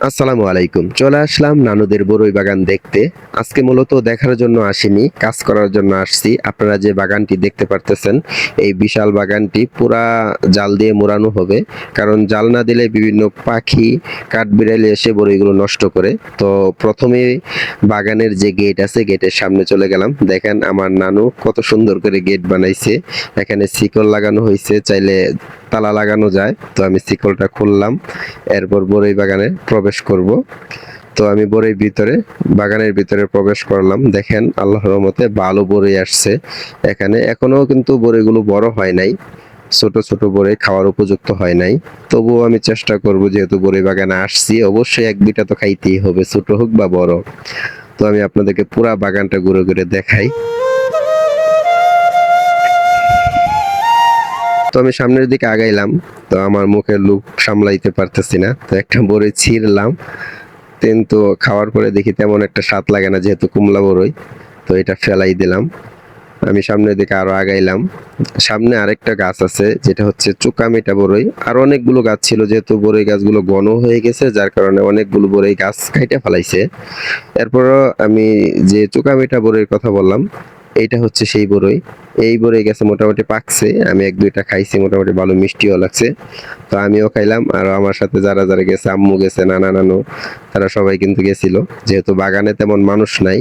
আসসালামু আলাইকুম। চলে আসলাম নানুদের বরই বাগান দেখতে। আজকে মূলত দেখার জন্য আসিনি, কাজ করার জন্য আসছি। আপনারা যে বাগানটি দেখতে পারতেছেন, এই বিশাল বাগানটি পুরা জাল দিয়ে মোড়ানো হবে। কারণ জাল না দিলে বিভিন্ন পাখি, কাঠবিড়ালি এসে বরইগুলো নষ্ট করে। তো প্রথমেই বাগানের যে গেট আছে, গেটের সামনে চলে গেলাম। দেখেন আমার নানু কত সুন্দর করে গেট বানাইছে। এখানে শিকল লাগানো হয়েছে, চাইলে তালা লাগানো যায়। তো আমি শিকলটা খুললাম, এরপর বরই বাগানে প্রবেশ করব। তো আমি বাগানের ভিতরে প্রবেশ করলাম। দেখেন আল্লাহর রহমতে ভালো বরই আসছে। এখানে এখনো কিন্তু বরইগুলো বড় হয় নাই, ছোট ছোট বরই খাওয়ার উপযুক্ত হয় নাই। তবুও আমি চেষ্টা করব, যেহেতু বরই বাগানে আসছি অবশ্যই এক দুইটা তো খাইতেই হবে, ছোট হোক বা বড়। তো আমি আপনাদেরকে পুরা বাগানটা ঘুরে ঘুরে দেখাই। তো আমি সামনের দিকে আগাইলাম, তো আমার মুখের লুক সামলাইতে পারতেছি না, তো একটা বরই ছিঁড়লাম। কিন্তু খাওয়ার পরে দেখি তেমন একটা স্বাদ লাগে না, যেহেতু কুমলা বরই। তো এটা ফেলাই দিলাম। আমি সামনের দিকে আরো আগাইলাম। সামনে আরেকটা গাছ আছে, যেটা হচ্ছে চুকামেটা বরই। আর অনেকগুলো গাছ ছিল, যেহেতু বরই গাছগুলো ঘন হয়ে গেছে, যার কারণে অনেকগুলো বরই গাছ কাইটা ফেলাইছে। এরপরও আমি যে চুকামেটা বরইয়ের কথা বললাম, এইটা হচ্ছে সেই বরই। এই বরই গাছে মোটামুটি পাকছে, আমি এক দুইটা খাইছি, মোটামুটি ভালো মিষ্টিও লাগছে। তো আমিও খাইলাম, আর আমার সাথে যারা যারা গেছে, আম্মু গেছে, নানা নানু, তারা সবাই কিন্তু গেছিল। যেহেতু বাগানে তেমন মানুষ নাই,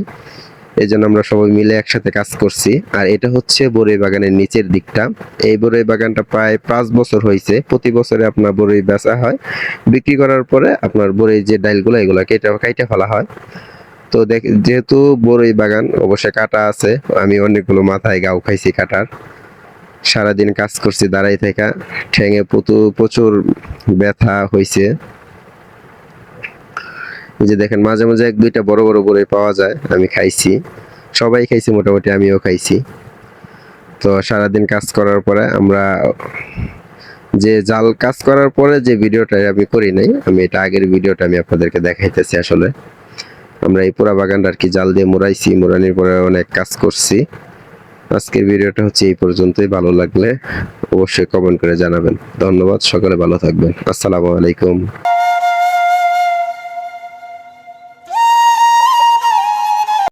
এই জন্য আমরা সবাই মিলে একসাথে কাজ করছি। আর এটা হচ্ছে বরই বাগানের নিচের দিকটা। এই বরই বাগানটা প্রায় 5 বছর হয়েছে। প্রতি বছরে আপনার বরই বেচা হয়, বিক্রি করার পরে আপনার বরই যে ডালগুলো, এগুলো কেটে কাইটে ফেলা হয়। তো যেহেতু বরই বাগান অবশ্যই কাটা আছে, আমি অনেকগুলো মাথায় গাও খাইছি কাটার। সারাদিন কাজ করছি দাঁড়াই থাকা, ঠ্যাঙে প্রচুর ব্যথা হয়েছে। এই যে দেখেন মাঝে মাঝে এক দুইটা বড় বড় বরই পাওয়া যায়, আমি খাইছি, সবাই খাইছি মোটামুটি, আমিও খাইছি। তো সারাদিন কাজ করার পরে আমরা যে জাল কাজ করার পরে যে ভিডিওটা আমি করি নাই, আমি এটা আগের ভিডিওটা আমি আপনাদেরকে দেখাইতেছি। আসলে আমরা এই পুরা বাগানটা আর কি জাল দিয়ে মোড়াইছি, মোড়ানির পরে অনেক কাজ করছি। আজকের ভিডিওটা হচ্ছে এই পর্যন্তই। ভালো লাগলে অবশ্যই কমেন্ট করে জানাবেন। ধন্যবাদ, সকলে ভালো থাকবেন। আসসালামু আলাইকুম।